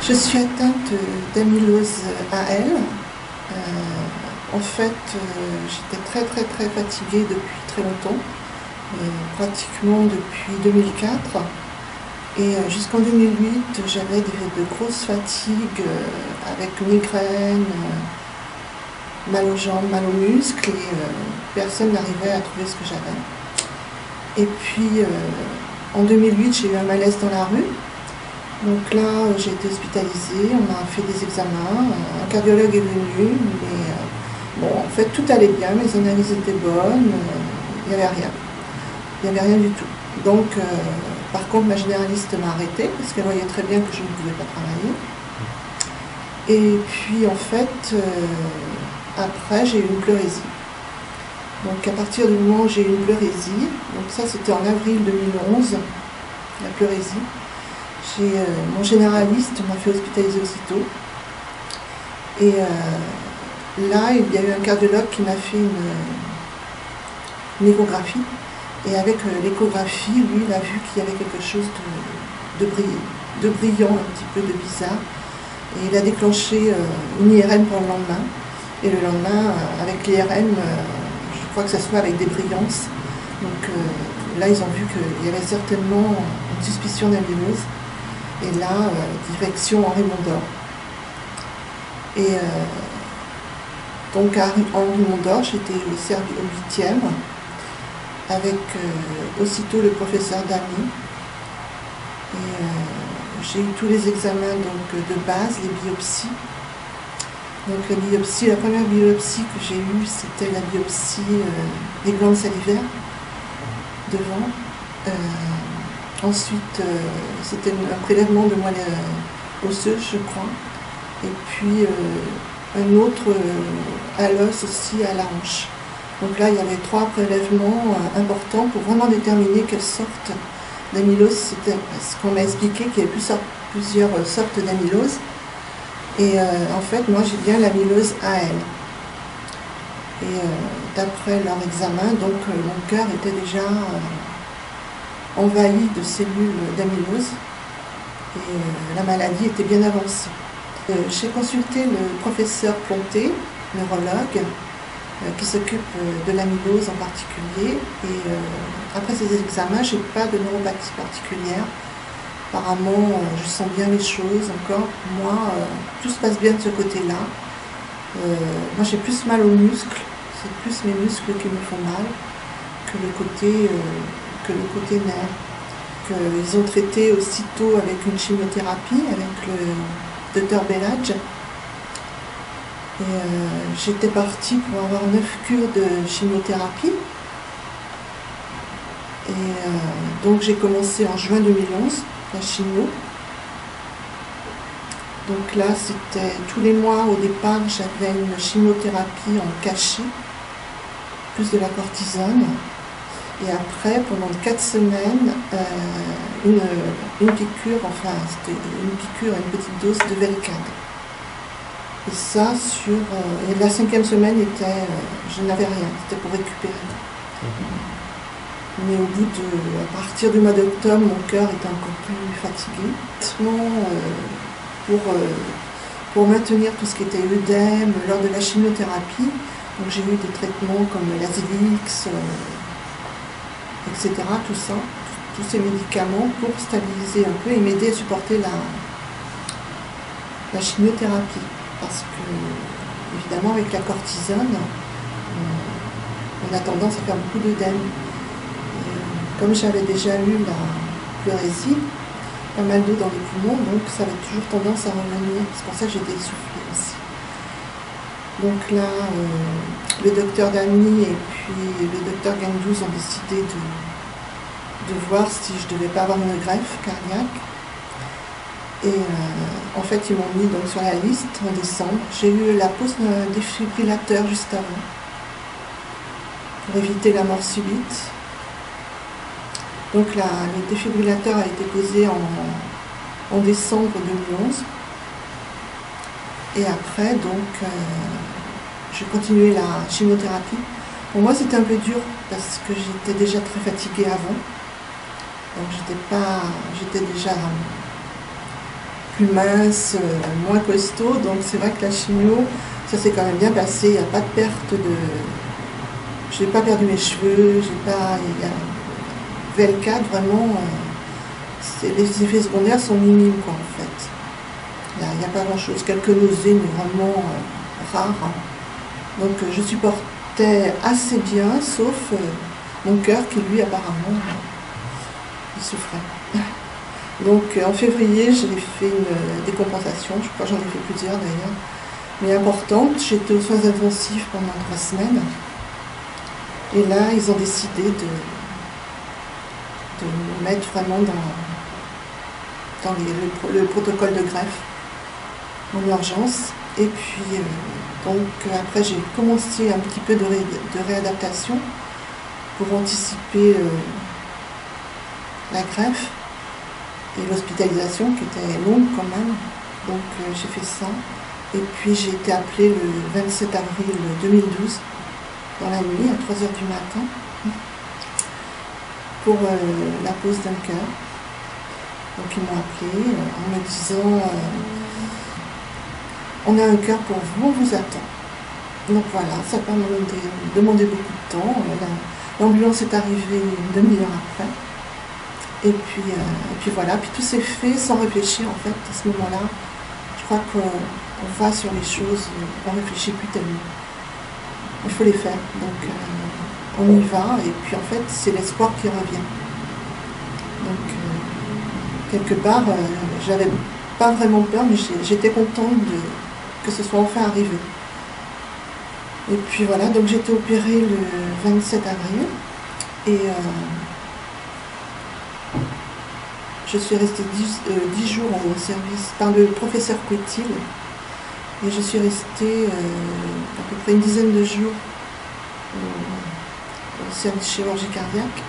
Je suis atteinte d'amylose AL. En fait, j'étais très fatiguée depuis très longtemps, pratiquement depuis 2004. Et jusqu'en 2008, j'avais de grosses fatigues avec migraine, mal aux jambes, mal aux muscles, et personne n'arrivait à trouver ce que j'avais. Et puis, en 2008, j'ai eu un malaise dans la rue. Donc là, j'ai été hospitalisée, on a fait des examens, un cardiologue est venu, mais bon, en fait, tout allait bien, mes analyses étaient bonnes, il n'y avait rien. Il n'y avait rien du tout. Donc, par contre, ma généraliste m'a arrêtée, parce qu'elle voyait très bien que je ne pouvais pas travailler. Et puis, en fait, après, j'ai eu une pleurésie. Donc, à partir du moment où j'ai eu une pleurésie, donc ça, c'était en avril 2011, la pleurésie, mon généraliste m'a fait hospitaliser aussitôt. Et là, il y a eu un cardiologue qui m'a fait une échographie. Et avec l'échographie, lui, il a vu qu'il y avait quelque chose de brillant, un petit peu de bizarre. Et il a déclenché une IRM pour le lendemain. Et le lendemain, avec l'IRM, je crois que ça se fait avec des brillances. Donc là, ils ont vu qu'il y avait certainement une suspicion d'amylose. Et là, direction Henri Mondor. Et donc à Henri Mondor, j'étais servi au 8e, avec aussitôt le professeur Damy. Et j'ai eu tous les examens donc, de base, les biopsies. Donc la première biopsie que j'ai eue, c'était la biopsie des glandes salivaires devant. Ensuite, c'était un prélèvement de moelle osseuse, je crois. Et puis un autre à l'os aussi, à la hanche. Donc là, il y avait 3 prélèvements importants pour vraiment déterminer quelle sorte d'amylose c'était. Parce qu'on m'a expliqué qu'il y avait plusieurs sortes d'amylose. Et en fait, moi, j'ai bien l'amylose AL. Et d'après leur examen, donc mon cœur était déjà envahi de cellules d'amylose et la maladie était bien avancée. J'ai consulté le professeur Ponté, neurologue, qui s'occupe de l'amylose en particulier, et après ces examens, je n'ai pas de neuropathie particulière. Apparemment, je sens bien les choses encore. Moi, tout se passe bien de ce côté-là. Moi, j'ai plus mal aux muscles, c'est plus mes muscles qui me font mal que le côté nerf. Ils ont traité aussitôt avec une chimiothérapie, avec le docteur Belladj. Et j'étais partie pour avoir 9 cures de chimiothérapie. Et donc j'ai commencé en juin 2011, la chimio. Donc là, c'était tous les mois, au départ, j'avais une chimiothérapie en cachet, plus de la cortisone. Et après, pendant 4 semaines, une piqûre, enfin c'était une piqûre, une petite dose de Velcade. Et ça, et la 5e semaine, je n'avais rien, c'était pour récupérer. Mais à partir du mois d'octobre, mon cœur était encore plus fatigué. Pour maintenir tout ce qui était œdème, lors de la chimiothérapie, donc j'ai eu des traitements comme l'Azilix, etc., tout ça, tous ces médicaments pour stabiliser un peu et m'aider à supporter la chimiothérapie. Parce que, évidemment, avec la cortisone, on a tendance à faire beaucoup d'œdème. Comme j'avais déjà eu la pleurésie, pas mal d'eau dans les poumons, donc ça avait toujours tendance à revenir. C'est pour ça que j'étais essoufflée aussi. Donc là, le docteur Damy et puis le docteur Gangdouz ont décidé de voir si je ne devais pas avoir une greffe cardiaque. Et en fait, ils m'ont mis donc sur la liste en décembre. J'ai eu la pose d'un défibrillateur juste avant, pour éviter la mort subite. Donc là, le défibrillateur a été posé en décembre 2011. Et après, donc, j'ai continué la chimiothérapie. Pour moi, c'était un peu dur parce que j'étais déjà très fatiguée avant. Donc, j'étais déjà plus mince, moins costaud. Donc c'est vrai que la chimio, ça s'est quand même bien passé. Il n'y a pas de perte de... Je n'ai pas perdu mes cheveux, j'ai pas... Il y a... VL4, vraiment, les effets secondaires sont minimes, quoi, en fait. Il n'y a pas grand-chose. Quelques nausées, mais vraiment rares. Donc je supportais assez bien, sauf mon cœur qui, lui, apparemment, il souffrait. Donc en février, j'ai fait une décompensation, je crois que j'en ai fait plusieurs d'ailleurs, mais importante. J'étais aux soins intensifs pendant 3 semaines. Et là, ils ont décidé de me mettre vraiment dans le protocole de greffe en urgence. Et puis, donc après, j'ai commencé un petit peu de réadaptation pour anticiper la greffe et l'hospitalisation qui était longue quand même. Donc j'ai fait ça. Et puis j'ai été appelée le 27 avril 2012, dans la nuit, à 3 h du matin, pour la pose d'un cœur. Donc ils m'ont appelée en me disant on a un cœur pour vous, on vous attend. Donc voilà, ça n'a pas demandé beaucoup de temps. L'ambulance est arrivée une demi-heure après. Et puis voilà, puis tout s'est fait sans réfléchir en fait. À ce moment-là, je crois qu'on va sur les choses, on ne réfléchit plus tellement. Il faut les faire, donc on y va, et puis en fait c'est l'espoir qui revient. Donc quelque part, j'avais pas vraiment peur, mais j'étais contente que ce soit enfin arrivé. Et puis voilà, donc j'ai été opérée le 27 avril, et je suis restée 10 jours en service par le professeur Coutil, et je suis restée à peu près une dizaine de jours au service chirurgie cardiaque.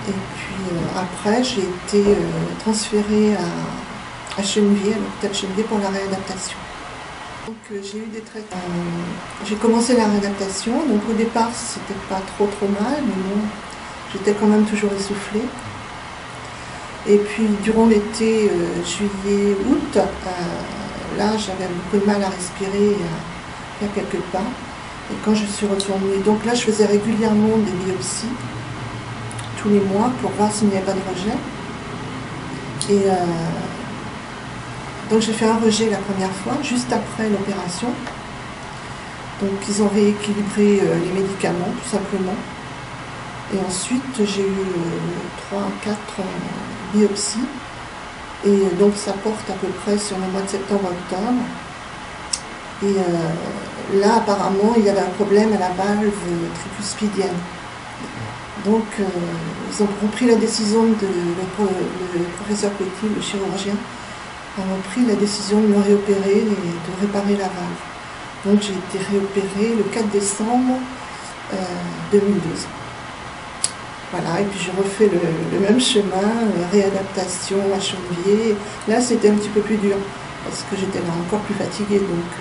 Et puis après, j'ai été transférée à Chenevier, à l'hôpital Chenevier pour la réadaptation. Donc j'ai eu des traitements. J'ai commencé la réadaptation, donc au départ c'était pas trop mal, mais bon, j'étais quand même toujours essoufflée. Et puis durant l'été, juillet, août, là j'avais beaucoup de mal à respirer et à faire quelques pas. Et quand je suis retournée, donc là je faisais régulièrement des biopsies, tous les mois, pour voir s'il n'y avait pas de rejet. Et donc j'ai fait un rejet la première fois, juste après l'opération. Donc ils ont rééquilibré les médicaments, tout simplement. Et ensuite j'ai eu 3-4 biopsies. Et donc ça porte à peu près sur le mois de septembre-octobre. Et là apparemment il y avait un problème à la valve tricuspidienne. Donc ils ont pris la décision, le professeur Coutil, le chirurgien, a pris la décision de me réopérer et de réparer la valve. Donc j'ai été réopérée le 4 décembre 2012. Voilà, et puis j'ai refait le même chemin, réadaptation à Chenevier. Là c'était un petit peu plus dur, parce que j'étais là encore plus fatiguée. Donc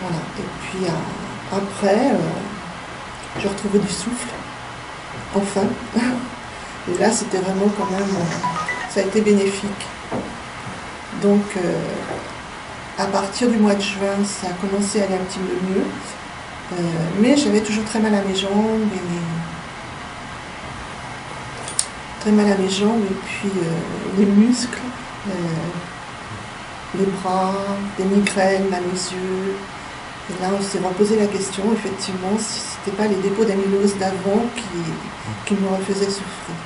voilà. Et puis après, j'ai retrouvé du souffle, enfin. Et là c'était vraiment quand même, ça a été bénéfique. Donc à partir du mois de juin, ça a commencé à aller un petit peu mieux. Mais j'avais toujours très mal à mes jambes, et puis les muscles, les bras, des migraines, mal aux yeux. Et là, on s'est reposé la question, effectivement, si ce n'était pas les dépôts d'amylose d'avant qui me refaisaient souffrir.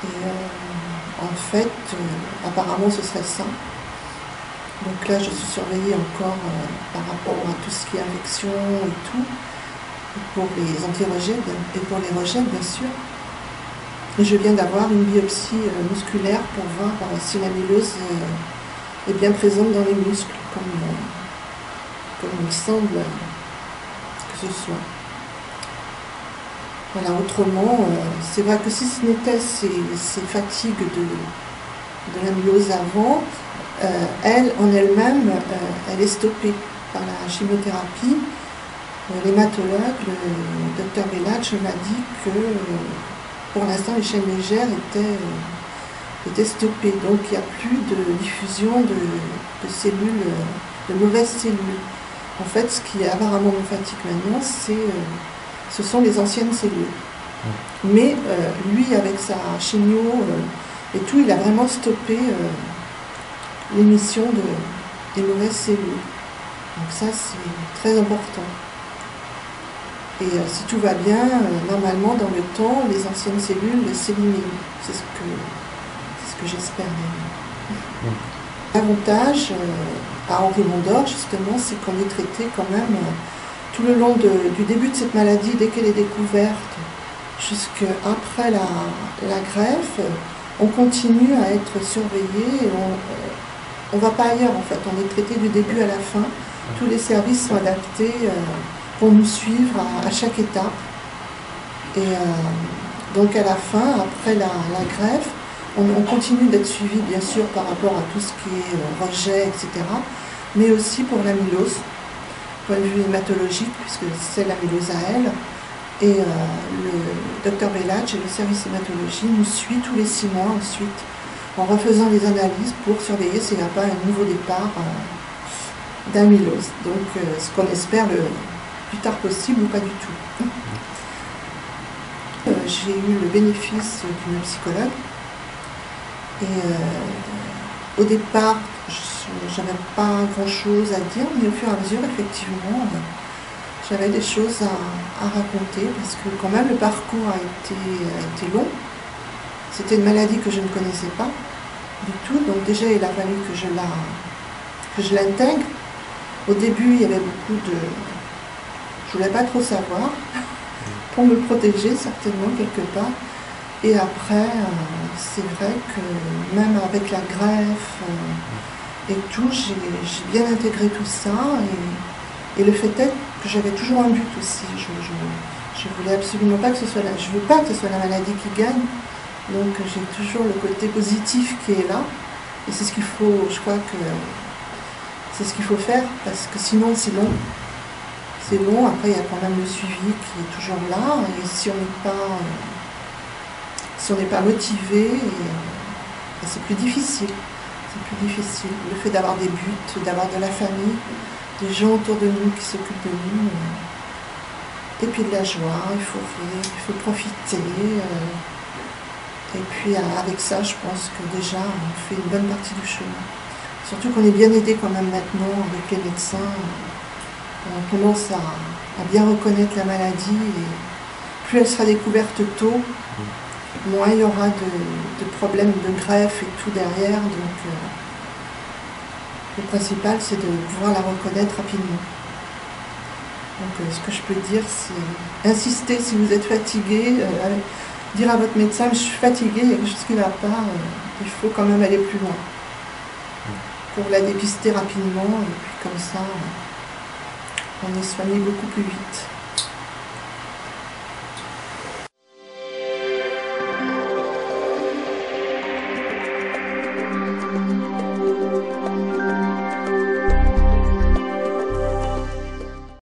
Et en fait, apparemment, ce serait ça. Donc là, je suis surveillée encore par rapport à tout ce qui est infection et tout, pour les anti-rejets et pour les rejets, bien sûr. Et je viens d'avoir une biopsie musculaire pour voir si l'amylose est bien présente dans les muscles, comme il semble que ce soit. Voilà, autrement, c'est vrai que si ce n'était ces fatigues de l'amylose avant, elle, en elle-même, elle est stoppée par la chimiothérapie. L'hématologue, le docteur Bellach, m'a dit que pour l'instant les chaînes légères était stoppé. Donc il n'y a plus de diffusion de cellules, de mauvaises cellules. En fait, ce qui est apparemment lymphatique maintenant, ce sont les anciennes cellules. Mais lui, avec sa chimio et tout, il a vraiment stoppé l'émission des mauvaises cellules. Donc ça, c'est très important. Et si tout va bien, normalement, dans le temps, les anciennes cellules s'éliminent. C'est ce que j'espère. L'avantage à Henri Mondor, justement, c'est qu'on est traité quand même tout le long du début de cette maladie, dès qu'elle est découverte, jusqu'après la greffe, on continue à être surveillé et on ne va pas ailleurs en fait, on est traité du début à la fin. Tous les services sont adaptés pour nous suivre à chaque étape. Et donc à la fin, après la greffe, on continue d'être suivi bien sûr par rapport à tout ce qui est rejet, etc. Mais aussi pour l'amylose, point de vue hématologique, puisque c'est l'amylose à elle. Et le docteur Bellage et le service hématologie nous suit tous les 6 mois ensuite, en refaisant les analyses pour surveiller s'il n'y a pas un nouveau départ d'amylose. Donc ce qu'on espère le plus tard possible ou pas du tout. J'ai eu le bénéfice d'une psychologue. Et au départ, je n'avais pas grand-chose à dire, mais au fur et à mesure, effectivement, j'avais des choses à raconter, parce que quand même le parcours a été long. C'était une maladie que je ne connaissais pas du tout, donc déjà il a fallu que je l'intègre. Au début, il y avait beaucoup de... Je ne voulais pas trop savoir, pour me protéger certainement quelque part. Et après, c'est vrai que même avec la greffe et tout, j'ai bien intégré tout ça. Et le fait est que j'avais toujours un but aussi. Je voulais absolument pas que ce soit je veux pas que ce soit la maladie qui gagne. Donc j'ai toujours le côté positif qui est là. Et c'est ce qu'il faut, je crois que c'est ce qu'il faut faire, parce que sinon c'est long. C'est long, après il y a quand même le suivi qui est toujours là. Et si on n'est pas motivé, c'est plus difficile. C'est plus difficile. Le fait d'avoir des buts, d'avoir de la famille, des gens autour de nous qui s'occupent de nous, et puis de la joie, il faut rire, il faut profiter. Et puis avec ça, je pense que déjà on fait une bonne partie du chemin. Surtout qu'on est bien aidé quand même maintenant avec les médecins. On commence à bien reconnaître la maladie, et plus elle sera découverte tôt, moins il y aura de problèmes de greffe et tout derrière. Donc le principal, c'est de pouvoir la reconnaître rapidement. Donc ce que je peux dire, c'est insister si vous êtes fatigué, dire à votre médecin, je suis fatigué, il y a quelque chose qui ne va pas, il faut quand même aller plus loin pour la dépister rapidement, et puis comme ça, on est soigné beaucoup plus vite.